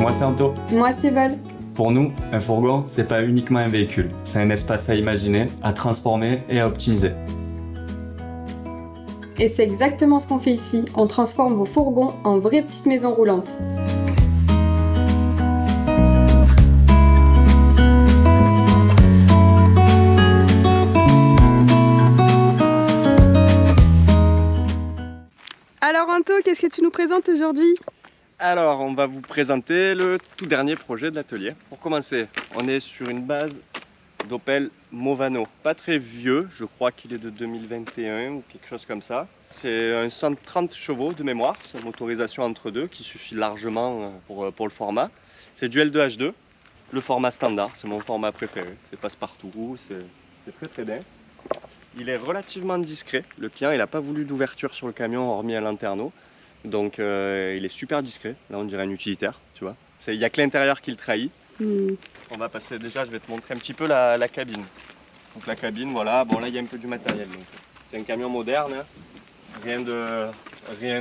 Moi c'est Anto. Moi c'est Val. Pour nous, un fourgon, c'est pas uniquement un véhicule, c'est un espace à imaginer, à transformer et à optimiser. Et c'est exactement ce qu'on fait ici, on transforme vos fourgons en vraies petites maisons roulantes. Alors Anto, qu'est-ce que tu nous présentes aujourd'hui? Alors, on va vous présenter le tout dernier projet de l'atelier. Pour commencer, on est sur une base d'Opel Movano. Pas très vieux, je crois qu'il est de 2021 ou quelque chose comme ça. C'est un 130 chevaux de mémoire, c'est une motorisation entre deux qui suffit largement pour le format. C'est du L2H2, le format standard, c'est mon format préféré. C'est passe-partout, c'est très très bien. Il est relativement discret, le client il n'a pas voulu d'ouverture sur le camion hormis un lanterneau. Donc il est super discret, là on dirait un utilitaire, tu vois. Il n'y a que l'intérieur qui le trahit. On va passer déjà, je vais te montrer un petit peu la cabine. Donc la cabine, voilà, bon là il y a un peu du matériel. C'est un camion moderne, hein. Rien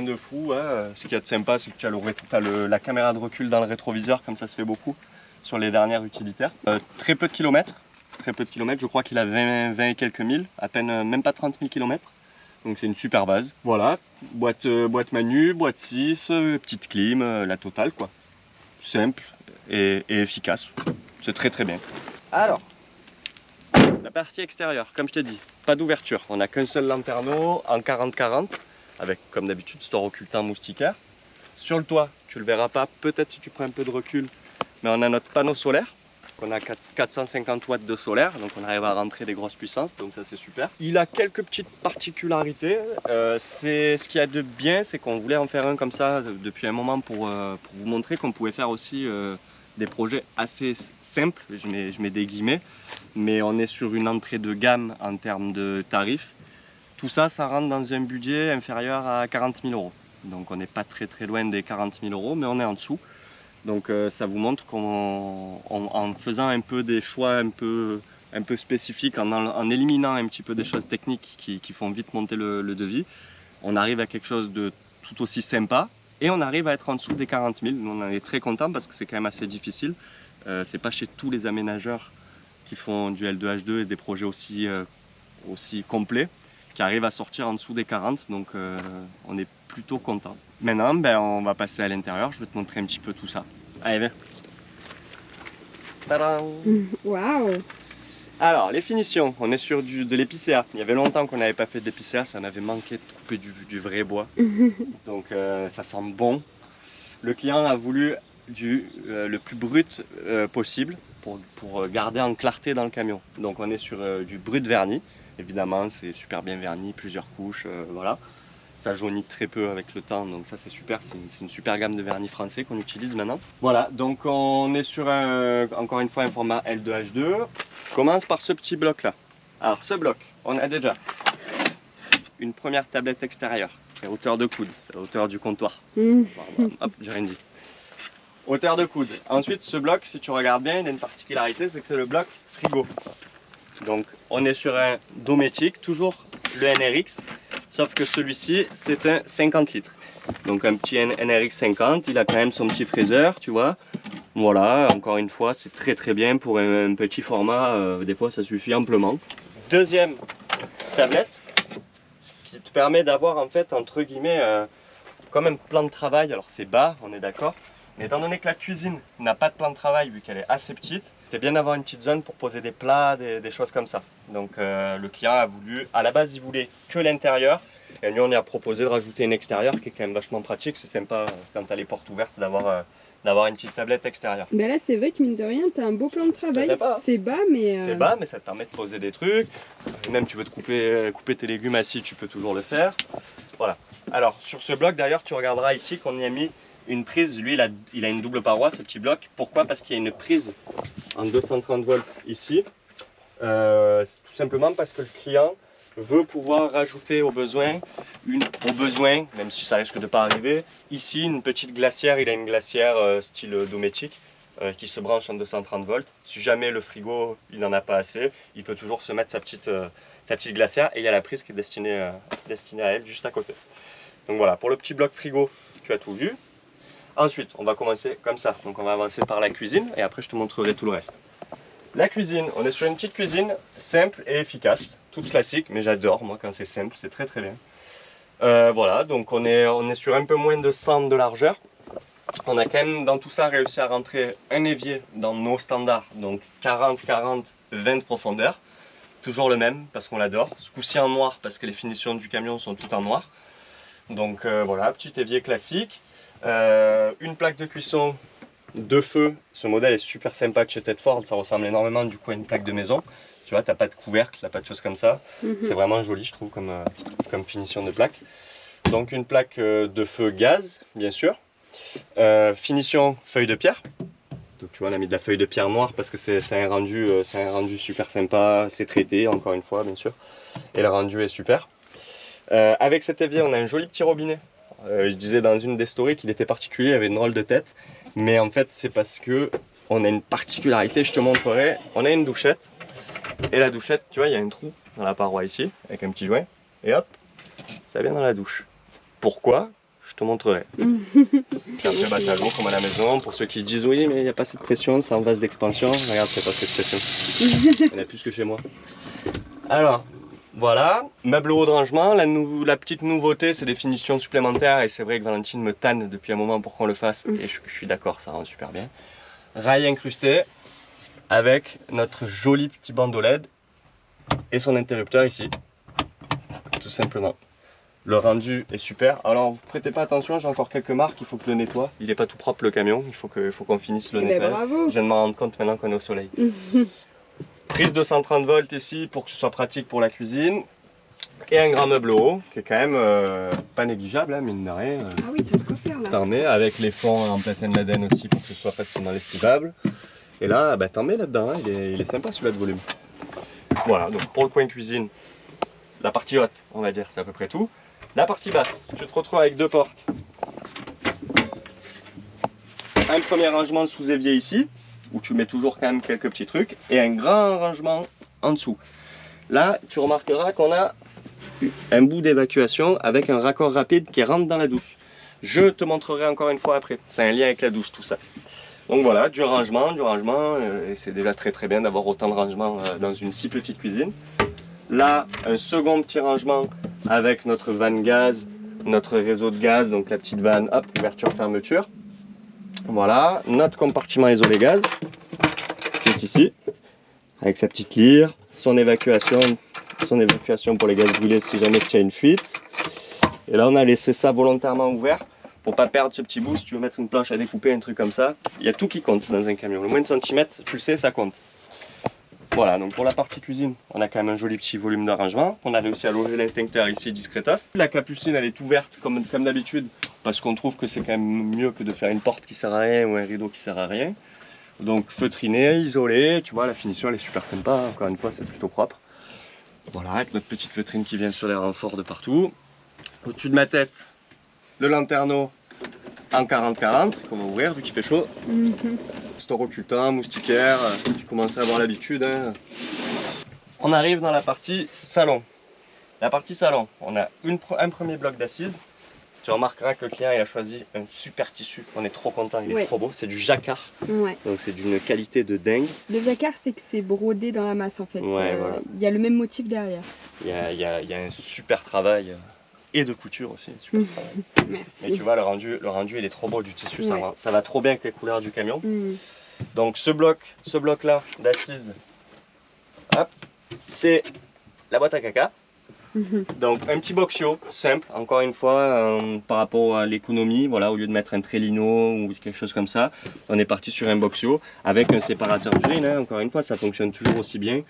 de fou. Hein. Ce qu'il y a de sympa, c'est que tu as la caméra de recul dans le rétroviseur, comme ça se fait beaucoup sur les dernières utilitaires. Très peu de kilomètres, je crois qu'il a 20 et quelques mille, à peine, même pas 30 000 km. Donc c'est une super base. Voilà, boîte manu, boîte 6, petite clim, la totale quoi. Simple et efficace. C'est très très bien. Alors, la partie extérieure, comme je t'ai dit, pas d'ouverture. On n'a qu'un seul lanterneau en 40-40, avec comme d'habitude store occultant moustiquaire. Sur le toit, tu le verras pas, peut-être si tu prends un peu de recul, mais on a notre panneau solaire. On a 450 watts de solaire, donc on arrive à rentrer des grosses puissances, donc ça c'est super. Il a quelques petites particularités. Ce qu'il y a de bien, c'est qu'on voulait en faire un comme ça depuis un moment pour vous montrer qu'on pouvait faire aussi des projets assez simples, je mets des guillemets, mais on est sur une entrée de gamme en termes de tarifs. Tout ça, ça rentre dans un budget inférieur à 40 000 euros. Donc on n'est pas très loin des 40 000 euros, mais on est en dessous. Donc ça vous montre qu'en faisant un peu des choix un peu spécifiques, en éliminant un petit peu des choses techniques qui font vite monter le devis, on arrive à quelque chose de tout aussi sympa et on arrive à être en dessous des 40 000. Nous, on en est très content parce que c'est quand même assez difficile. C'est pas chez tous les aménageurs qui font du L2H2 et des projets aussi complets qui arrivent à sortir en dessous des 40, donc on est plutôt content. Maintenant, on va passer à l'intérieur, je vais te montrer un petit peu tout ça. Allez, viens. Tadam! Waouh! Alors, les finitions, on est sur de l'épicéa. Il y avait longtemps qu'on n'avait pas fait de l'épicéa, ça m'avait manqué de couper du vrai bois. Donc ça sent bon. Le client a voulu le plus brut possible pour garder en clarté dans le camion. Donc on est sur du brut verni. Évidemment, c'est super bien verni, plusieurs couches, voilà. Ça jaunit très peu avec le temps, donc ça c'est super, c'est une super gamme de vernis français qu'on utilise maintenant. Voilà, donc on est sur encore une fois un format L2H2. Je commence par ce petit bloc là. Alors ce bloc, on a déjà une première tablette extérieure, qui est hauteur de coude, c'est la hauteur du comptoir. Hop, j'ai rien dit. Hauteur de coude. Ensuite ce bloc, si tu regardes bien, il a une particularité, c'est que c'est le bloc frigo. Donc on est sur un Dometic, toujours le NRX, sauf que celui-ci c'est un 50 litres. Donc un petit NRX 50, il a quand même son petit freezer, tu vois. Voilà, encore une fois, c'est très bien pour un petit format, des fois ça suffit amplement. Deuxième tablette, ce qui te permet d'avoir en fait entre guillemets comme un plan de travail. Alors c'est bas, on est d'accord. Mais étant donné que la cuisine n'a pas de plan de travail vu qu'elle est assez petite, c'est bien d'avoir une petite zone pour poser des plats, des choses comme ça. Donc le client a voulu, à la base il voulait que l'intérieur, et nous on lui a proposé de rajouter une extérieure qui est quand même vachement pratique. C'est sympa quand tu as les portes ouvertes d'avoir une petite tablette extérieure. Ben là c'est vrai que mine de rien, tu as un beau plan de travail. C'est bas mais... C'est bas mais ça te permet de poser des trucs. Même tu veux te couper tes légumes assis, tu peux toujours le faire. Voilà. Alors sur ce bloc d'ailleurs, tu regarderas ici qu'on y a mis une prise, lui il a une double paroi ce petit bloc. Pourquoi? Parce qu'il y a une prise en 230 volts ici. Tout simplement parce que le client veut pouvoir rajouter au besoin, même si ça risque de ne pas arriver, ici une petite glacière. Il a une glacière style Dometic qui se branche en 230 volts. Si jamais le frigo il n'en a pas assez, il peut toujours se mettre sa petite glacière, et il y a la prise qui est destinée à elle juste à côté. Donc voilà, pour le petit bloc frigo, tu as tout vu. Ensuite, on va commencer comme ça. Donc on va avancer par la cuisine et après je te montrerai tout le reste. La cuisine, on est sur une petite cuisine simple et efficace. Toute classique, mais j'adore moi quand c'est simple, c'est très très bien. Voilà, donc on est sur un peu moins de 100 de largeur. On a quand même dans tout ça réussi à rentrer un évier dans nos standards, donc 40, 40, 20 de profondeur. Toujours le même parce qu'on l'adore. Ce coup-ci en noir parce que les finitions du camion sont toutes en noir. Donc voilà, petit évier classique. Une plaque de cuisson de feu. Ce modèle est super sympa de chez Tedford, ça ressemble énormément du coup à une plaque de maison. Tu vois, t'as pas de couvercle, t'as pas de choses comme ça. C'est vraiment joli je trouve comme finition de plaque. Donc une plaque de feu gaz, bien sûr. Finition feuille de pierre. Donc tu vois, on a mis de la feuille de pierre noire parce que c'est un rendu super sympa. C'est traité encore une fois bien sûr. Et le rendu est super. Avec cet évier, on a un joli petit robinet. Je disais dans une des stories qu'il était particulier, il avait une drôle de tête. Mais en fait, c'est parce que on a une particularité, je te montrerai. On a une douchette. Et la douchette, tu vois, il y a un trou dans la paroi ici, avec un petit joint. Et hop, ça vient dans la douche. Pourquoi? Je te montrerai. C'est un peu bataillon comme à la maison. Pour ceux qui disent oui, mais il n'y a pas cette pression, c'est en vase d'expansion. Regarde, c'est pas cette pression. Il y en a plus que chez moi. Alors, voilà, meuble haut de rangement. La petite nouveauté, c'est des finitions supplémentaires. Et c'est vrai que Valentine me tanne depuis un moment pour qu'on le fasse. Et je suis d'accord, ça rend super bien. Rail incrusté avec notre joli petit bandeau LED et son interrupteur ici. Tout simplement. Le rendu est super. Alors vous prêtez pas attention, j'ai encore quelques marques, il faut que je le nettoie. Il n'est pas tout propre le camion, il faut qu'on finisse le nettoyage. Bravo. Je viens de m'en rendre compte maintenant qu'on est au soleil. Prise de 130 volts ici pour que ce soit pratique pour la cuisine. Et un grand meuble haut qui est quand même pas négligeable, hein, mine de rien. Ah oui, t'as de quoi faire là. T'en mets avec les fonds en platine laden aussi pour que ce soit facilement lessivable. Et là, bah, t'en mets là-dedans, hein, il est sympa celui-là de volume. Voilà, donc pour le coin cuisine, la partie haute, on va dire, c'est à peu près tout. La partie basse, tu te retrouves avec deux portes. Un premier rangement sous évier ici, où tu mets toujours quand même quelques petits trucs, et un grand rangement en dessous. Là, tu remarqueras qu'on a un bout d'évacuation avec un raccord rapide qui rentre dans la douche. Je te montrerai encore une fois après, c'est un lien avec la douche tout ça. Donc voilà, du rangement, et c'est déjà très très bien d'avoir autant de rangement dans une si petite cuisine. Là, un second petit rangement avec notre vanne gaz, notre réseau de gaz, donc la petite vanne, hop, ouverture, fermeture. Voilà, notre compartiment isolé gaz, qui est ici, avec sa petite lyre, son évacuation pour les gaz brûlés si jamais tu as une fuite. Et là, on a laissé ça volontairement ouvert. Pour pas perdre ce petit bout, si tu veux mettre une planche à découper, un truc comme ça, il y a tout qui compte dans un camion. Le moins de centimètres, tu le sais, ça compte. Voilà, donc pour la partie cuisine, on a quand même un joli petit volume d'arrangement. On a réussi à loger l'instincteur ici discretos. La capucine, elle est ouverte comme d'habitude, parce qu'on trouve que c'est quand même mieux que de faire une porte qui sert à rien ou un rideau qui sert à rien. Donc feutriné, isolé, tu vois, la finition elle est super sympa. Encore une fois, c'est plutôt propre. Voilà, avec notre petite feutrine qui vient sur les renforts de partout. Au-dessus de ma tête, le lanterneau en 40-40 qu'on va ouvrir vu qu'il fait chaud. Store occultant, moustiquaire, tu commences à avoir l'habitude. Hein. On arrive dans la partie salon. La partie salon, on a un premier bloc d'assises. Tu remarqueras que le client il a choisi un super tissu. On est trop content, il est trop beau. C'est du jacquard. Ouais. Donc c'est d'une qualité de dingue. Le jacquard, c'est que c'est brodé dans la masse en fait. Ouais, voilà. Il y a le même motif derrière. Il y a un super travail. Et de couture aussi, super travail. Merci. Mais tu vois, le rendu il est trop beau du tissu, ça va trop bien avec les couleurs du camion. Donc ce bloc là d'assises, c'est la boîte à caca. Donc un petit boxio simple, encore une fois, par rapport à l'économie, voilà, au lieu de mettre un Trellino ou quelque chose comme ça, on est parti sur un boxio avec un séparateur d'urine, hein, encore une fois, ça fonctionne toujours aussi bien.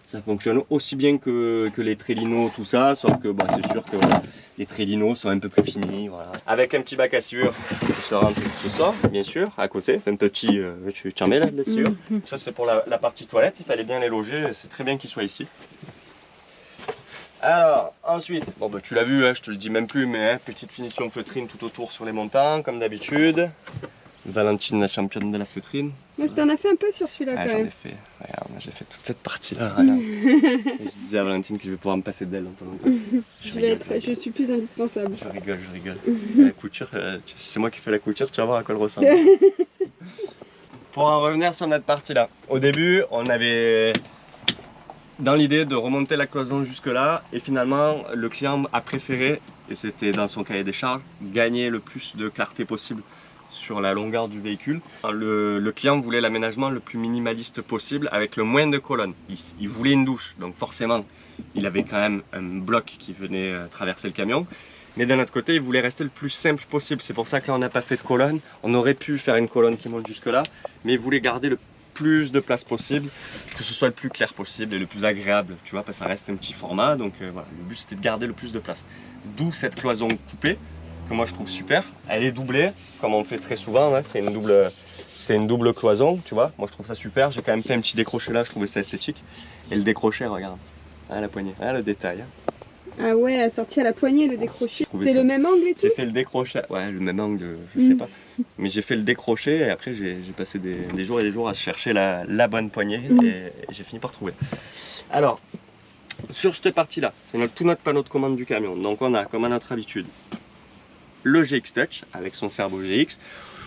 Ça fonctionne aussi bien que les Trellino, tout ça, sauf que bah, c'est sûr que les Trellino sont un peu plus finis. Voilà. Avec un petit bac à sciure qui se rentre et qui se sort, bien sûr, à côté. Un petit, tu en mets là de la sciure. Ça c'est pour la partie toilette, il fallait bien les loger, c'est très bien qu'ils soient ici. Alors, ensuite, bon bah tu l'as vu, hein, je te le dis même plus, mais hein, petite finition feutrine tout autour sur les montants, comme d'habitude. Valentine, la championne de la feutrine. Moi, je t'en ai fait un peu sur celui-là quand même. J'en ai fait, regarde. j'ai fait toute cette partie-là. Regarde. Et je disais à Valentine que je vais pouvoir me passer d'elle dans pas longtemps. Je suis plus indispensable. Je rigole. La couture, c'est moi qui fais la couture, tu vas voir à quoi elle ressemble. Pour en revenir sur notre partie-là. Au début, on avait dans l'idée de remonter la cloison jusque là, et finalement, le client a préféré, et c'était dans son cahier des charges, gagner le plus de clarté possible sur la longueur du véhicule. Le client voulait l'aménagement le plus minimaliste possible avec le moins de colonnes. Il voulait une douche, donc forcément il avait quand même un bloc qui venait traverser le camion. Mais d'un autre côté, il voulait rester le plus simple possible. C'est pour ça que là on n'a pas fait de colonne. On aurait pu faire une colonne qui monte jusque là, mais il voulait garder le plus de place possible, que ce soit le plus clair possible et le plus agréable, tu vois, parce que ça reste un petit format. Donc voilà, le but c'était de garder le plus de place. D'où cette cloison coupée, que moi je trouve super. Elle est doublée, comme on le fait très souvent, hein. C'est une double cloison, tu vois. Moi je trouve ça super. J'ai quand même fait un petit décroché là, je trouvais ça esthétique. Et le décroché, regarde, ah, la poignée, ah, le détail. Hein. Ah ouais, assorti à la poignée, le décroché. C'est ça. le même angle et tout? J'ai fait le décroché, ouais, le même angle, je sais pas. Mais j'ai fait le décroché et après j'ai passé des jours et des jours à chercher la bonne poignée et j'ai fini par trouver. Alors, sur cette partie-là, c'est tout notre panneau de commande du camion. Donc on a, comme à notre habitude, le GX Touch avec son cerveau GX,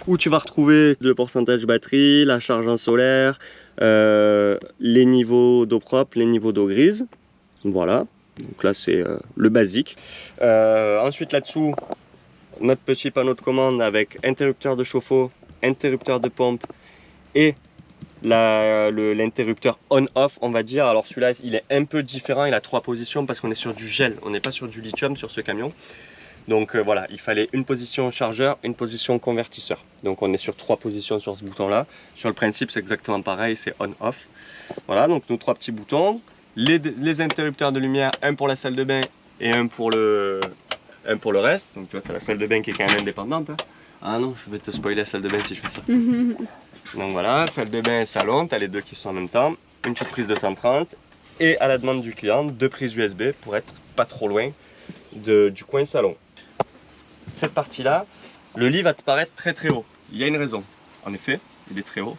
où tu vas retrouver le pourcentage batterie, la charge en solaire, les niveaux d'eau propre, les niveaux d'eau grise. Voilà, donc là c'est le basique. Ensuite là-dessous, notre petit panneau de commande avec interrupteur de chauffe-eau, interrupteur de pompe et l'interrupteur on-off, on va dire. Alors celui-là il est un peu différent, il a 3 positions parce qu'on est sur du gel, on n'est pas sur du lithium sur ce camion. Donc voilà, il fallait une position chargeur, une position convertisseur. Donc on est sur 3 positions sur ce bouton là. Sur le principe c'est exactement pareil, c'est on-off. Voilà, donc nos 3 petits boutons. Les interrupteurs de lumière, un pour la salle de bain et un pour le reste. Donc tu vois, tu as la salle de bain qui est quand même indépendante. Hein. Ah non, je vais te spoiler la salle de bain si je fais ça. Donc voilà, salle de bain et salon, tu as les deux qui sont en même temps. Une petite prise de 130 et à la demande du client, 2 prises USB pour être pas trop loin du coin salon. Cette partie-là, le lit va te paraître très très haut. Il y a une raison. En effet, il est très haut.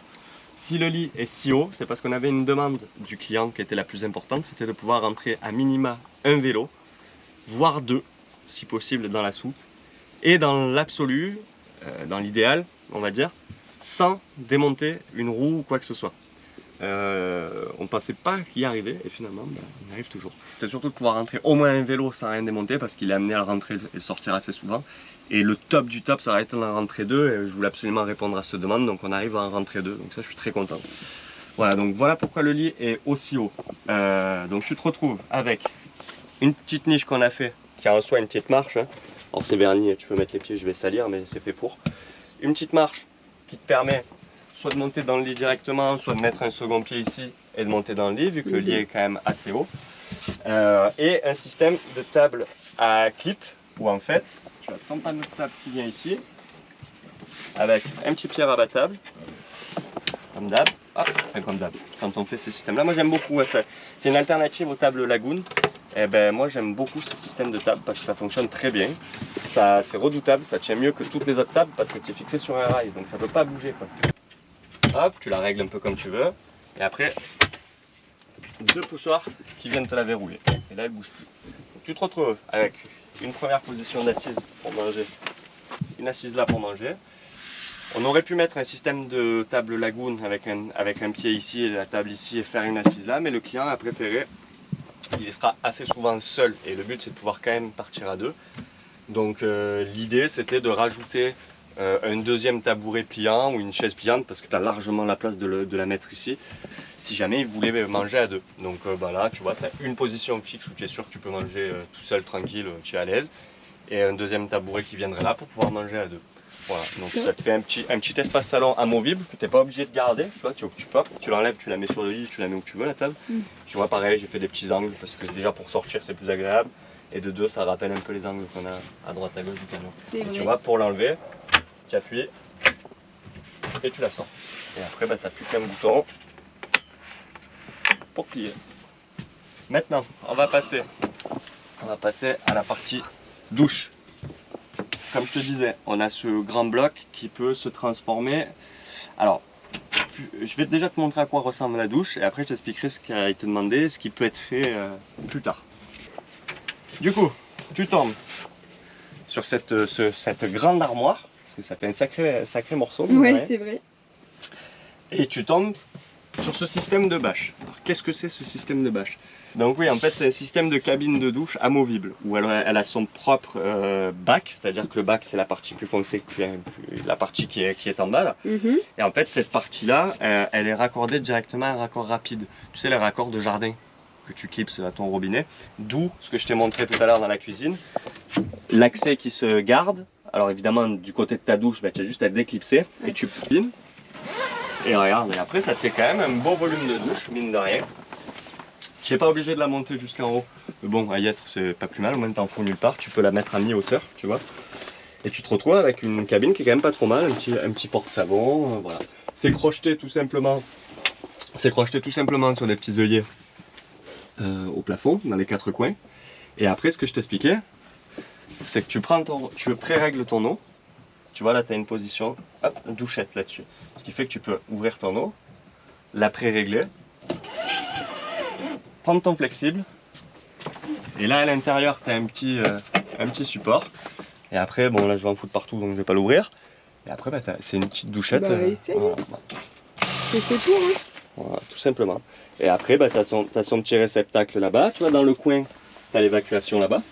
Si le lit est si haut, c'est parce qu'on avait une demande du client qui était la plus importante, c'était de pouvoir rentrer à minima un vélo, voire 2, si possible, dans la soute. Et dans l'absolu, dans l'idéal, on va dire, sans démonter une roue ou quoi que ce soit. On ne pensait pas y arriver et finalement on y arrive toujours. C'est surtout de pouvoir rentrer au moins un vélo sans rien démonter parce qu'il est amené à le rentrer et le sortir assez souvent. Et le top du top, ça va être d'en rentrer 2 et je voulais absolument répondre à cette demande, donc on arrive à en rentrer 2, donc ça je suis très content. Voilà, donc voilà pourquoi le lit est aussi haut. Donc tu te retrouves avec une petite niche qu'on a fait, qui a en soi une petite marche. Hein. Alors c'est verni, tu peux mettre les pieds, je vais salir, mais c'est fait pour. Une petite marche qui te permet soit de monter dans le lit directement, soit de mettre un second pied ici et de monter dans le lit, vu que le lit est quand même assez haut. Et un système de table à clip, où en fait, tu as ton panneau de table qui vient ici, avec un petit pied rabattable, comme d'hab. Ah, enfin comme d'hab, quand on fait ce système-là, moi j'aime beaucoup, ouais, c'est une alternative aux tables Lagoon. Et ben moi j'aime beaucoup ce système de table parce que ça fonctionne très bien. C'est redoutable, ça tient mieux que toutes les autres tables parce que tu es fixé sur un rail, donc ça ne peut pas bouger, quoi. Hop, tu la règles un peu comme tu veux. Et après, 2 poussoirs qui viennent te la verrouiller. Et là, elle ne bouge plus. Donc, tu te retrouves avec une première position d'assise pour manger. Une assise là pour manger. On aurait pu mettre un système de table Lagoon avec un pied ici et la table ici et faire une assise là. Mais le client a préféré. Il sera assez souvent seul. Et le but, c'est de pouvoir quand même partir à 2. Donc l'idée, c'était de rajouter un deuxième tabouret pliant ou une chaise pliante parce que tu as largement la place de la mettre ici si jamais il voulait manger à 2. Donc là tu vois, tu as une position fixe où tu es sûr que tu peux manger tout seul tranquille, tu es à l'aise, et un deuxième tabouret qui viendrait là pour pouvoir manger à 2. Voilà, donc ça te fait un petit espace salon amovible que tu n'es pas obligé de garder. Tu l'enlèves, tu la mets sur le lit, tu la mets où tu veux la table. Tu vois, pareil, j'ai fait des petits angles parce que déjà pour sortir c'est plus agréable, et de 2 ça rappelle un peu les angles qu'on a à droite à gauche du camion. Et tu vois, pour l'enlever, tu appuies et tu la sors. Et après, tu n'as plus qu'un bouton pour plier. Maintenant, on va passer à la partie douche. Comme je te disais, on a ce grand bloc qui peut se transformer. Alors, je vais déjà te montrer à quoi ressemble la douche et après je t'expliquerai ce qu'il a été demandé, ce qui peut être fait plus tard. Du coup, tu tombes sur cette grande armoire, parce que ça fait un sacré morceau. Ouais, c'est vrai. Et tu tombes sur ce système de bâche. Alors qu'est-ce que c'est ce système de bâche? Donc oui, en fait c'est un système de cabine de douche amovible, où elle a son propre bac, c'est-à-dire que le bac c'est la partie plus foncée, la partie qui est en bas là. Et en fait cette partie-là, elle est raccordée directement à un raccord rapide. Tu sais les raccords de jardin que tu clipses à ton robinet, d'où ce que je t'ai montré tout à l'heure dans la cuisine. L'accès qui se garde, alors évidemment du côté de ta douche, bah, tu as juste à déclipser et tu pines. Et regarde, et après ça te fait quand même un beau volume de douche, mine de rien. Tu n'es pas obligé de la monter jusqu'en haut. Mais bon, à y être, c'est pas plus mal, au moins t'en fous nulle part. Tu peux la mettre à mi-hauteur, tu vois. Et tu te retrouves avec une cabine qui est quand même pas trop mal, un petit porte-savon, voilà. C'est crocheté tout simplement sur des petits œillets au plafond, dans les 4 coins. Et après, ce que je t'expliquais, c'est que tu pré-règles ton eau. Tu vois, là, tu as une position, hop, une douchette là-dessus. Ce qui fait que tu peux ouvrir ton eau, la pré-régler, prendre ton flexible, et là, à l'intérieur, tu as un petit support. Et après, bon, là, je vais en foutre partout, donc je vais pas l'ouvrir. Et après, bah, c'est une petite douchette. Bah, essaye. Voilà. C'est tout, hein. Voilà, tout simplement. Et après, bah, tu as son petit réceptacle là-bas. Tu vois, dans le coin, tu as l'évacuation là-bas.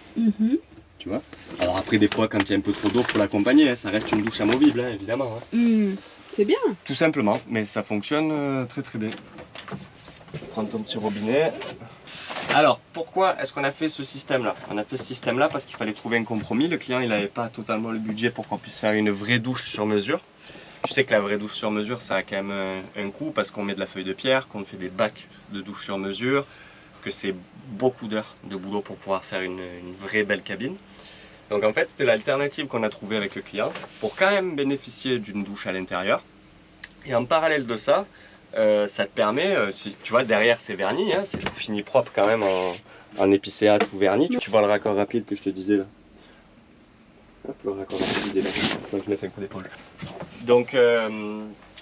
Tu vois. Alors après, des fois, quand il y a un peu trop d'eau, il faut l'accompagner. Hein. Ça reste une douche amovible, hein, évidemment. Hein. C'est bien. Tout simplement, mais ça fonctionne très très bien. Prends ton petit robinet. Alors, pourquoi est-ce qu'on a fait ce système-là? On a fait ce système-là parce qu'il fallait trouver un compromis. Le client, il n'avait pas totalement le budget pour qu'on puisse faire une vraie douche sur mesure. Tu sais que la vraie douche sur mesure, ça a quand même un coût parce qu'on met de la feuille de pierre, qu'on fait des bacs de douche sur mesure, que c'est beaucoup d'heures de boulot pour pouvoir faire une vraie belle cabine. Donc en fait, c'était l'alternative qu'on a trouvée avec le client pour quand même bénéficier d'une douche à l'intérieur. Et en parallèle de ça, ça te permet, tu vois, derrière c'est verni, hein, c'est tout fini propre quand même en épicéa tout verni. Tu vois le raccord rapide que je te disais là. Hop, le raccord rapide il est là, faut que je mette un coup d'épaule. Donc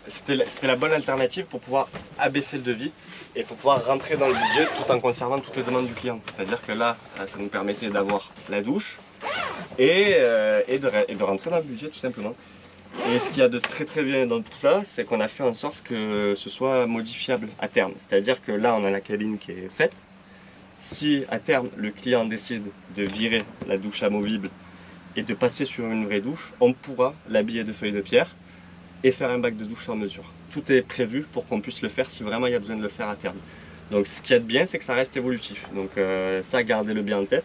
c'était la bonne alternative pour pouvoir abaisser le devis et pour pouvoir rentrer dans le budget tout en conservant toutes les demandes du client. C'est-à-dire que là, ça nous permettait d'avoir la douche et de rentrer dans le budget tout simplement. Et ce qu'il y a de très très bien dans tout ça, c'est qu'on a fait en sorte que ce soit modifiable à terme. C'est-à-dire que là, on a la cabine qui est faite. Si à terme, le client décide de virer la douche amovible et de passer sur une vraie douche, on pourra l'habiller de feuilles de pierre et faire un bac de douche sur mesure. Tout est prévu pour qu'on puisse le faire si vraiment il y a besoin de le faire à terme. Donc ce qu'il y a de bien, c'est que ça reste évolutif. Donc ça, gardez-le bien en tête.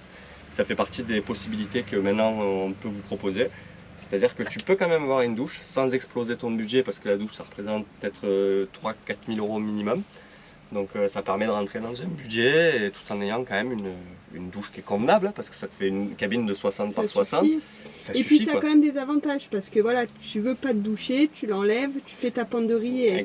Ça fait partie des possibilités que maintenant on peut vous proposer. C'est-à-dire que tu peux quand même avoir une douche sans exploser ton budget parce que la douche ça représente peut-être 3-4 000 euros minimum. Donc ça permet de rentrer dans un budget et tout en ayant quand même une douche qui est convenable parce que ça te fait une cabine de 60 par 60. Ça et suffit, puis ça a quoi. quand même des avantages parce que voilà, tu veux pas te doucher, tu l'enlèves, tu fais ta penderie et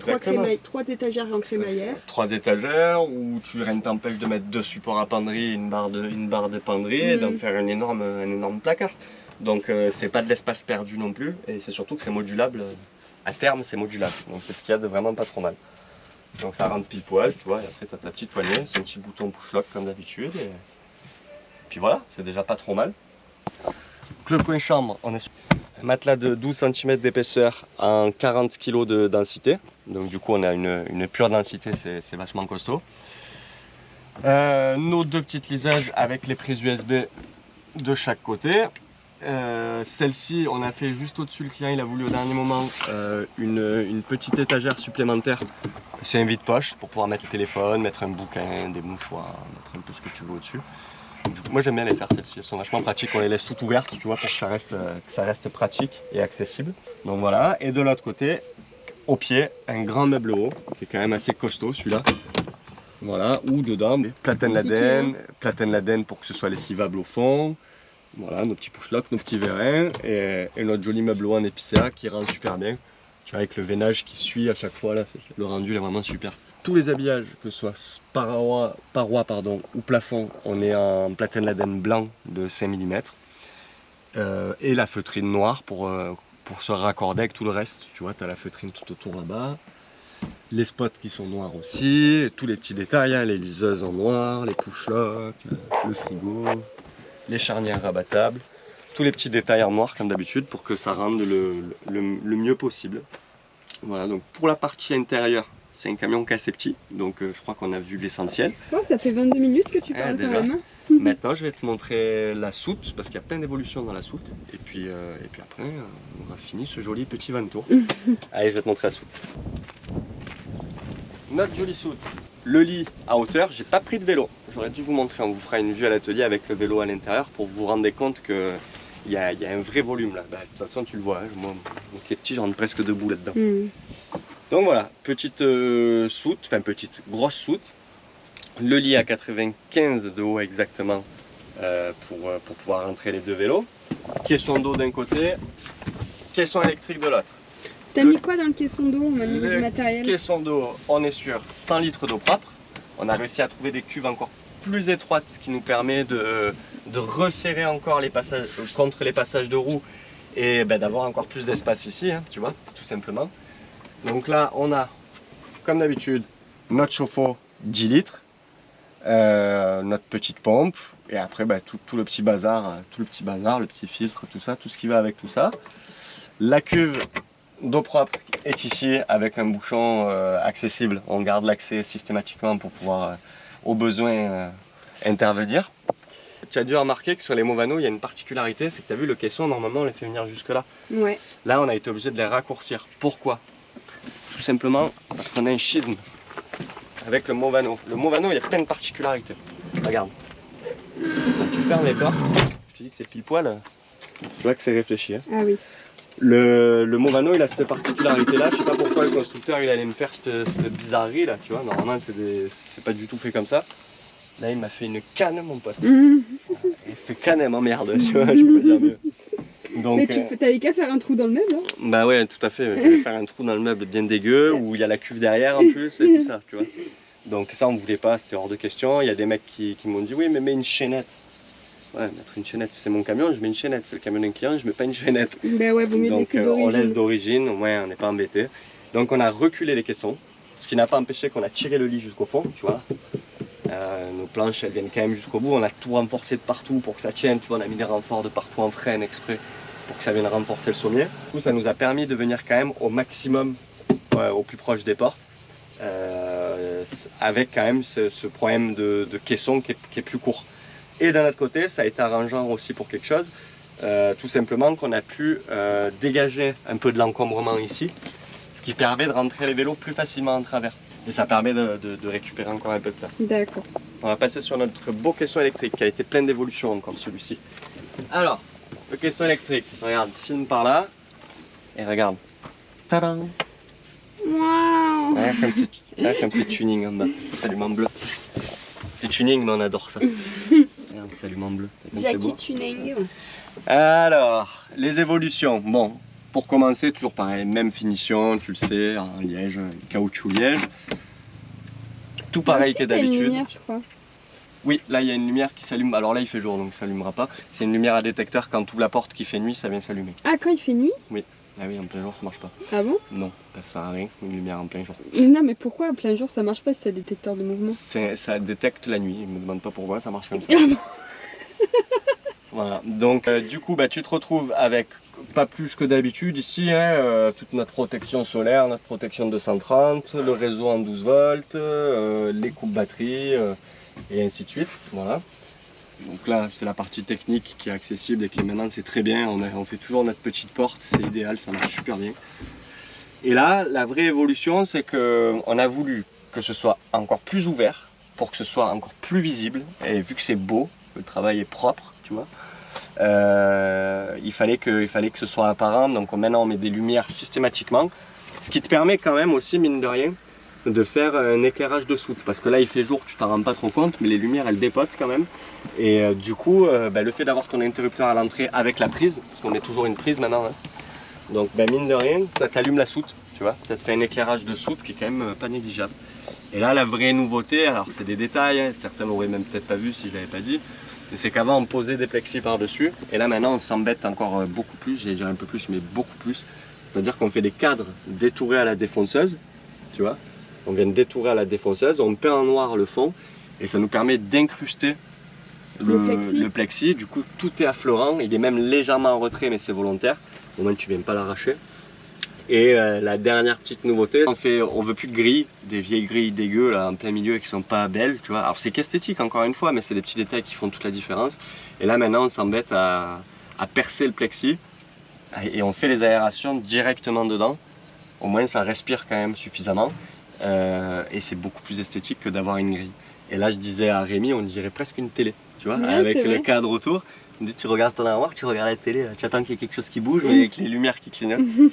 trois étagères en crémaillère. 3 étagères où rien ne t'empêche de mettre 2 supports à penderie, une barre de penderie et d'en faire un énorme placard. Donc c'est pas de l'espace perdu non plus et c'est surtout que c'est modulable. À terme c'est modulable, donc c'est ce qu'il y a de vraiment pas trop mal. Donc ça rentre pile poil, tu vois, et après tu as ta petite poignée, c'est un petit bouton push-lock comme d'habitude. Et puis voilà, c'est déjà pas trop mal. Donc le coin chambre, on est sur un matelas de 12 cm d'épaisseur en 40 kg de densité. Donc du coup on a une pure densité, c'est vachement costaud. Nos 2 petites lisages avec les prises USB de chaque côté. Celle-ci, on a fait juste au-dessus, le client il a voulu au dernier moment une petite étagère supplémentaire. C'est un vide-poche pour pouvoir mettre le téléphone, mettre un bouquin, des mouchoirs, mettre un peu ce que tu veux au-dessus. Moi j'aime bien les faire celles-ci, elles sont vachement pratiques, on les laisse toutes ouvertes, tu vois, pour que ça reste pratique et accessible. Donc voilà, et de l'autre côté, au pied, un grand meuble haut, qui est quand même assez costaud celui-là. Voilà, ou dedans, platine Laden pour que ce soit lessivable au fond. Voilà, nos petits push-locks, nos petits vérins et notre joli meuble haut en épicéa qui rend super bien. Tu vois, avec le veinage qui suit à chaque fois, là, le rendu est vraiment super. Tous les habillages, que ce soit parois ou plafond, on est en platine Laden blanc de 5 mm. Et la feutrine noire pour se raccorder avec tout le reste. Tu vois, tu as la feutrine tout autour là-bas. Les spots qui sont noirs aussi, tous les petits détails, hein, les liseuses en noir, les push-locks, le frigo, les charnières rabattables, tous les petits détails en noir comme d'habitude pour que ça rende le mieux possible. Voilà, donc pour la partie intérieure, c'est un camion qui est assez petit, donc je crois qu'on a vu l'essentiel. Oh, ça fait 22 minutes que tu parles quand déjà. même. Hein. Maintenant, je vais te montrer la soute, parce qu'il y a plein d'évolutions dans la soute. Et puis après, on aura fini ce joli petit vantour. Allez, je vais te montrer la soute. Notre jolie soute. Le lit à hauteur, j'ai pas pris de vélo. J'aurais dû vous montrer, on vous fera une vue à l'atelier avec le vélo à l'intérieur pour vous rendre compte qu'il y a un vrai volume là. Bah, de toute façon, tu le vois, hein, moi qui est petit, je rentre presque debout là-dedans. Donc voilà, petite soute, enfin petite, grosse soute. Le lit à 95 de haut exactement pour pouvoir rentrer les deux vélos. Caisson d'eau d'un côté, caisson électrique de l'autre. T'as mis quoi dans le caisson d'eau au niveau du matériel? Caisson d'eau, on est sur 100 litres d'eau propre. On a réussi à trouver des cuves encore plus étroites, ce qui nous permet de resserrer encore les passages, contre les passages de roues et d'avoir encore plus d'espace ici, hein, tu vois, tout simplement. Donc là, on a, comme d'habitude, notre chauffe-eau 10 litres. Notre petite pompe et après tout le petit bazar, le petit filtre, tout ça, tout ce qui va avec tout ça. La cuve d'eau propre est ici avec un bouchon accessible. On garde l'accès systématiquement pour pouvoir au besoin intervenir. Tu as dû remarquer que sur les Movano il y a une particularité, c'est que tu as vu le caisson, normalement on les fait venir jusque là. Ouais. Là on a été obligé de les raccourcir. Pourquoi? Tout simplement parce qu'on a un schisme avec le Movano. Le Movano, il y a plein de particularités. Regarde. Quand tu fermes les portes, je te dis que c'est pile poil. Tu vois que c'est réfléchi. Hein. Ah oui. Le Movano, il a cette particularité-là. Je sais pas pourquoi le constructeur il allait me faire cette bizarrerie là. Tu vois, normalement c'est pas du tout fait comme ça. Là, il m'a fait une canne, mon pote. Et cette canne, elle m'emmerde. Tu vois, je peux pas dire mieux. Donc, mais t'avais qu'à faire un trou dans le meuble. Hein. Bah ouais, tout à fait. Je vais faire un trou dans le meuble bien dégueu où il y a la cuve derrière en plus et tout ça, tu vois. Donc ça, on voulait pas, c'était hors de question. Il y a des mecs qui m'ont dit oui, mais mets une chaînette. Ouais, mettre une chaînette, c'est mon camion, je mets une chaînette. C'est le camion d'un client, je mets pas une chaînette. Ben ouais, vous donc on laisse d'origine, au moins on n'est pas embêté. Donc on a reculé les caissons, ce qui n'a pas empêché qu'on a tiré le lit jusqu'au fond, tu vois. Nos planches, elles viennent quand même jusqu'au bout. On a tout renforcé de partout pour que ça tienne. Tu vois, on a mis des renforts de partout en freine exprès pour que ça vienne renforcer le sommier. Du coup, ça nous a permis de venir quand même au maximum, au plus proche des portes, avec quand même ce problème de caisson qui est plus court. Et d'un autre côté, ça a été arrangeant aussi pour quelque chose, tout simplement qu'on a pu dégager un peu de l'encombrement ici, ce qui permet de rentrer les vélos plus facilement en travers. Et ça permet de récupérer encore un peu de place. D'accord. On va passer sur notre beau caisson électrique qui a été plein d'évolutions encore celui-ci. Alors, le caisson électrique, regarde, filme par là et regarde. Tadam! Waouh! Comme c'est tuning en bas, salut en bleu. C'est tuning mais on adore ça. Regarde, salut en bleu. Jackie Tuning. Alors, les évolutions. Bon, pour commencer, toujours pareil, même finition, tu le sais, en liège, caoutchouc liège. Tout pareil que d'habitude. Oui, là il y a une lumière qui s'allume. Alors là il fait jour donc ça s'allumera pas. C'est une lumière à détecteur, quand tu ouvres la porte qui fait nuit, ça vient s'allumer. Ah, quand il fait nuit? Oui. Ah oui, en plein jour ça marche pas. Ah bon? Non, ça sert à rien, une lumière en plein jour. Non, mais pourquoi en plein jour ça marche pas si c'est un détecteur de mouvement? Ça détecte la nuit, me demande pas pourquoi, ça marche comme ça. Voilà, donc du coup tu te retrouves avec pas plus que d'habitude ici, hein, toute notre protection solaire, notre protection de 230, le réseau en 12 volts, les coupes batteries et ainsi de suite. Voilà. Donc là c'est la partie technique qui est accessible et qui maintenant c'est très bien, on fait toujours notre petite porte, c'est idéal, ça marche super bien. Et là la vraie évolution c'est qu'on a voulu que ce soit encore plus ouvert pour que ce soit encore plus visible, et vu que c'est beau, le travail est propre, tu vois, il fallait que ce soit apparent, donc maintenant on met des lumières systématiquement, ce qui te permet quand même aussi, mine de rien, de faire un éclairage de soute, parce que là il fait jour, tu t'en rends pas trop compte, mais les lumières elles dépotent quand même, et du coup le fait d'avoir ton interrupteur à l'entrée avec la prise, parce qu'on met toujours une prise maintenant, hein, donc mine de rien, ça t'allume la soute, tu vois, ça te fait un éclairage de soute qui est quand même pas négligeable. Et là la vraie nouveauté, alors c'est des détails, hein, certains l'auraient même peut-être pas vu si je l'avais pas dit, c'est qu'avant on posait des plexis par dessus, et là maintenant on s'embête encore beaucoup plus, j'allais dire un peu plus mais beaucoup plus, c'est à dire qu'on fait des cadres détourés à la défonceuse, tu vois. On vient de détourer à la défonceuse, on peint en noir le fond et ça nous permet d'incruster le plexi. Du coup, tout est affleurant, il est même légèrement en retrait, mais c'est volontaire. Au moins, tu ne viens pas l'arracher. Et la dernière petite nouveauté, on veut plus de grilles, des vieilles grilles dégueu là en plein milieu et qui sont pas belles, tu vois. Alors c'est qu'esthétique encore une fois, mais c'est des petits détails qui font toute la différence. Et là maintenant on s'embête à percer le plexi et on fait les aérations directement dedans. Au moins ça respire quand même suffisamment et c'est beaucoup plus esthétique que d'avoir une grille. Et là je disais à Rémi, on dirait presque une télé, tu vois, ouais, avec le cadre autour. On dit, tu regardes ton armoire, tu regardes la télé, là. Tu attends qu'il y ait quelque chose qui bouge, mais avec les lumières qui clignotent.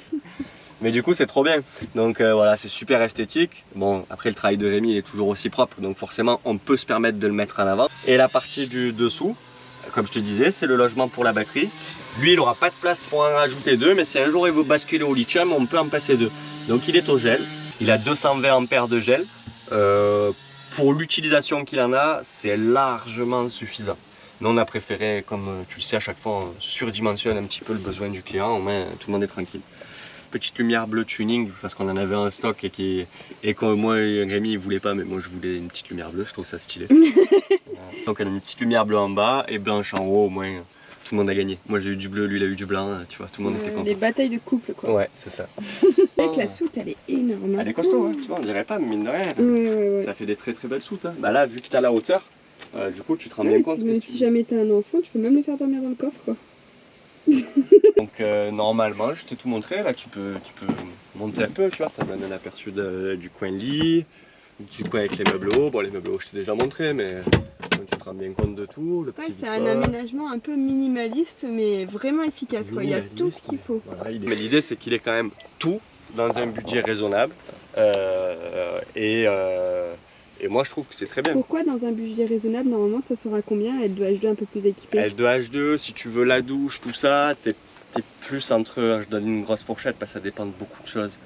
Mais du coup c'est trop bien, donc voilà, c'est super esthétique. Bon, après le travail de Rémi il est toujours aussi propre, donc forcément on peut se permettre de le mettre en avant. Et la partie du dessous, comme je te disais, c'est le logement pour la batterie. Lui il n'aura pas de place pour en rajouter deux, mais si un jour il veut basculer au lithium, on peut en passer deux. Donc il est au gel, il a 220 ampères de gel. Pour l'utilisation qu'il en a, c'est largement suffisant. Nous on a préféré, comme tu le sais à chaque fois, on surdimensionne un petit peu le besoin du client, au moins tout le monde est tranquille. Petite lumière bleu tuning parce qu'on en avait en stock et que moi et Rémi il voulait pas, mais moi je voulais une petite lumière bleue, je trouve ça stylé. Donc on a une petite lumière bleue en bas et blanche en haut, au moins tout le monde a gagné. Moi j'ai eu du bleu, lui il a eu du blanc, tu vois, tout le monde était content. Les batailles de couple quoi. Ouais, c'est ça. Avec la soute elle est énorme. Elle est costaud, hein, tu vois, on dirait pas, mais mine de rien. Ouais. Ça fait des très très belles soutes. Hein. Bah là, vu que tu as la hauteur, du coup tu te rends bien compte. Mais si jamais t'as un enfant, tu peux même le faire dormir dans le coffre quoi. Donc normalement, je t'ai tout montré, là tu peux monter un peu, tu vois, ça donne un aperçu du coin lit, du coin avec les meubles hauts. Bon, les meubles hauts je t'ai déjà montré, mais tu te rends bien compte de tout. Ouais, c'est un aménagement un peu minimaliste, mais vraiment efficace quoi, il y a tout ce qu'il faut. Voilà, mais l'idée c'est qu'il est quand même tout dans un budget raisonnable et moi je trouve que c'est très bien. Pourquoi dans un budget raisonnable, normalement ça sera combien L2H2 un peu plus équipé? L2H2, si tu veux la douche, tout ça, t'es plus entre, je donne une grosse fourchette parce que ça dépend de beaucoup de choses,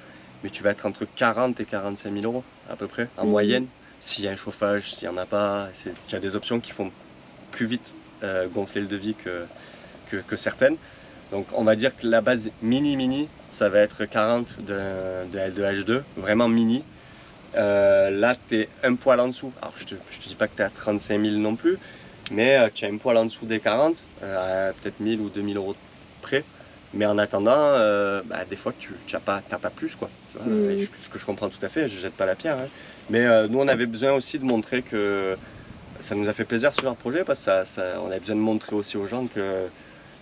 mais tu vas être entre 40 et 45 000 euros à peu près, en moyenne. S'il y a un chauffage, s'il n'y en a pas, il y a des options qui font plus vite gonfler le devis que certaines. Donc on va dire que la base mini, ça va être 40 de L2H2, vraiment mini. Là tu es un poil en dessous, alors je te dis pas que tu es à 35 000 non plus, mais tu as un poil en dessous des 40, peut-être 1000 ou 2000 euros près, mais en attendant, des fois tu n'as pas plus quoi, tu vois, ce que je comprends tout à fait, je jette pas la pierre, hein. Mais nous on avait besoin aussi de montrer que ça nous a fait plaisir ce genre de projet, parce que on avait besoin de montrer aussi aux gens que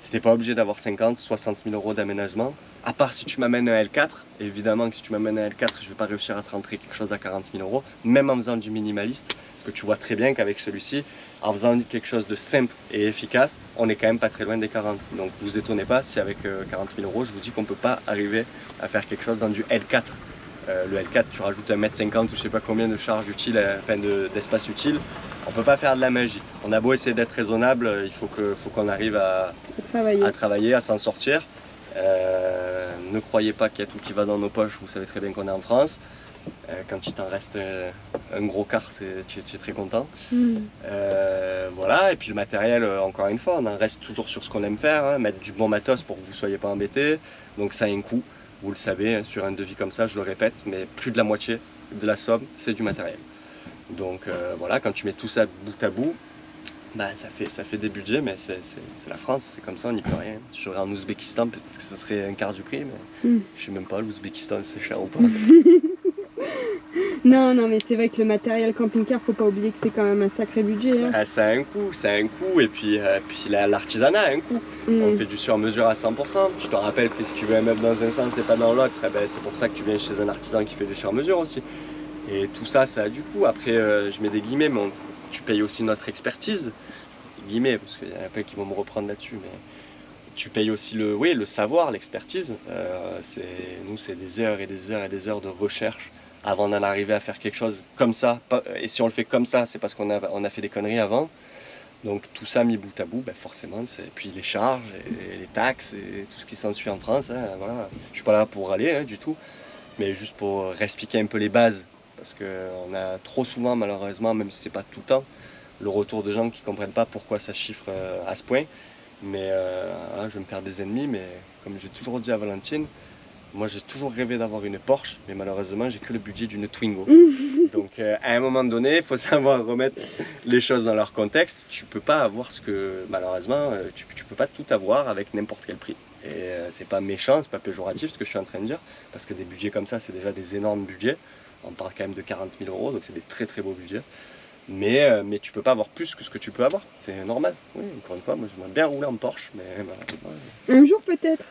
c'était pas obligé d'avoir 50, 60 000 euros d'aménagement. À part si tu m'amènes un L4, évidemment que si tu m'amènes un L4, je ne vais pas réussir à te rentrer quelque chose à 40 000 euros, même en faisant du minimaliste, parce que tu vois très bien qu'avec celui-ci, en faisant quelque chose de simple et efficace, on est quand même pas très loin des 40. Donc vous étonnez pas si avec 40 000 euros, je vous dis qu'on ne peut pas arriver à faire quelque chose dans du L4. Le L4, tu rajoutes 1,50 m ou je sais pas combien de charges utiles, d'espace utile, on peut pas faire de la magie. On a beau essayer d'être raisonnable, il faut qu'on arrive à travailler, à s'en sortir. Ne croyez pas qu'il y a tout qui va dans nos poches, vous savez très bien qu'on est en France. Quand il t'en reste un gros quart, tu es très content. Voilà, et puis le matériel, encore une fois, on en reste toujours sur ce qu'on aime faire, hein, mettre du bon matos pour que vous ne soyez pas embêtés. Donc ça a un coût, vous le savez, hein, sur un devis comme ça, je le répète, mais plus de la moitié de la somme, c'est du matériel. Donc voilà, quand tu mets tout ça bout à bout, ça fait des budgets, mais c'est la France, c'est comme ça, on n'y peut rien. Si j'aurais en Ouzbékistan, peut-être que ce serait un quart du prix, mais je sais même pas, l'Ouzbékistan c'est cher ou pas. Non, mais c'est vrai que le matériel camping-car, faut pas oublier que c'est quand même un sacré budget. Hein. Ça a un coût, et puis l'artisanat a un coût. On fait du sur-mesure à 100%. Je te rappelle que si tu veux un meuble dans un sens et pas dans l'autre, c'est pour ça que tu viens chez un artisan qui fait du sur-mesure aussi. Et tout ça, ça a du coût. Après, je mets des guillemets, mais tu payes aussi notre expertise. Guillemets, parce qu'il y en a plein qui vont me reprendre là-dessus, mais tu payes aussi le savoir, l'expertise. Nous, c'est des heures et des heures et des heures de recherche avant d'en arriver à faire quelque chose comme ça. Et si on le fait comme ça, c'est parce qu'on a fait des conneries avant. Donc tout ça mis bout à bout, forcément, puis les charges et les taxes et tout ce qui s'ensuit en France. Hein, voilà. Je ne suis pas là pour râler du tout, mais juste pour réexpliquer un peu les bases. Parce qu'on a trop souvent, malheureusement, même si ce n'est pas tout le temps, le retour de gens qui ne comprennent pas pourquoi ça chiffre à ce point. Mais je vais me faire des ennemis, mais comme j'ai toujours dit à Valentine, Moi j'ai toujours rêvé d'avoir une Porsche, mais malheureusement j'ai que le budget d'une Twingo. Donc à un moment donné, il faut savoir remettre les choses dans leur contexte. Tu peux pas avoir ce que, malheureusement, tu peux pas tout avoir avec n'importe quel prix. Et c'est pas méchant, c'est pas péjoratif ce que je suis en train de dire, parce que des budgets comme ça, c'est déjà des énormes budgets. On parle quand même de 40 000 €, donc c'est des très très beaux budgets. Mais tu peux pas avoir plus que ce que tu peux avoir, c'est normal. Oui, encore une fois, moi j'aimerais bien rouler en Porsche, mais Un jour peut-être.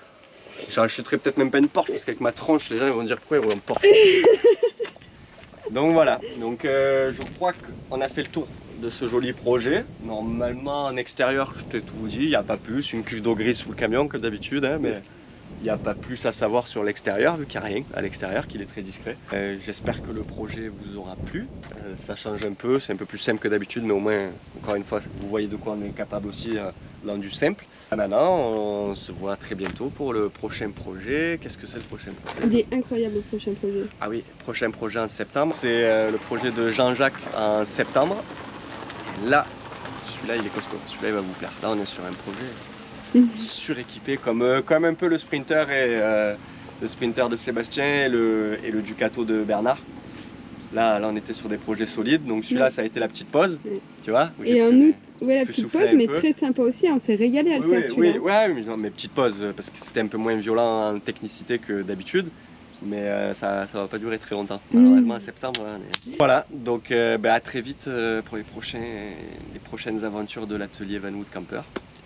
j'achèterais peut-être même pas une Porsche, parce qu'avec ma tronche, les gens ils vont dire pourquoi ils roulent en Porsche. Donc voilà, donc je crois qu'on a fait le tour de ce joli projet. Normalement en extérieur, je t'ai tout dit, il n'y a pas plus, une cuve d'eau grise sous le camion comme d'habitude, hein, mais il n'y a pas plus à savoir sur l'extérieur, vu qu'il n'y a rien à l'extérieur, qu'il est très discret. J'espère que le projet vous aura plu. Ça change un peu, c'est un peu plus simple que d'habitude, mais au moins, encore une fois, vous voyez de quoi on est capable aussi dans du simple. Maintenant, on se voit très bientôt pour le prochain projet. Qu'est-ce que c'est le prochain projet? Il est incroyable le prochain projet. Ah oui, prochain projet en septembre. C'est le projet de Jean-Jacques en septembre. Et là, celui-là il est costaud, celui-là il va vous plaire. Là on est sur un projet suréquipé comme un peu le Sprinter de Sébastien et le Ducato de Bernard. Là on était sur des projets solides, donc celui-là ça a été la petite pause, tu vois. Et en août, ouais, la petite pause, mais très sympa aussi, on s'est régalé à le faire celui-là. Oui, ouais, mais, non, mais petite pause, parce que c'était un peu moins violent en technicité que d'habitude. Mais ça va pas durer très longtemps, malheureusement en septembre. Voilà, donc à très vite pour les prochaines aventures de l'atelier Van Wood Camper.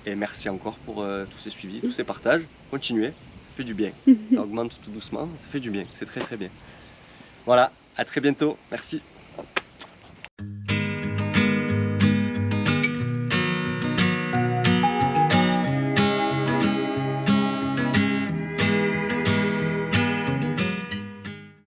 Et merci encore pour tous ces suivis, tous ces partages. Continuez, ça fait du bien. Ça augmente tout doucement, ça fait du bien, c'est très très bien. Voilà, à très bientôt, merci.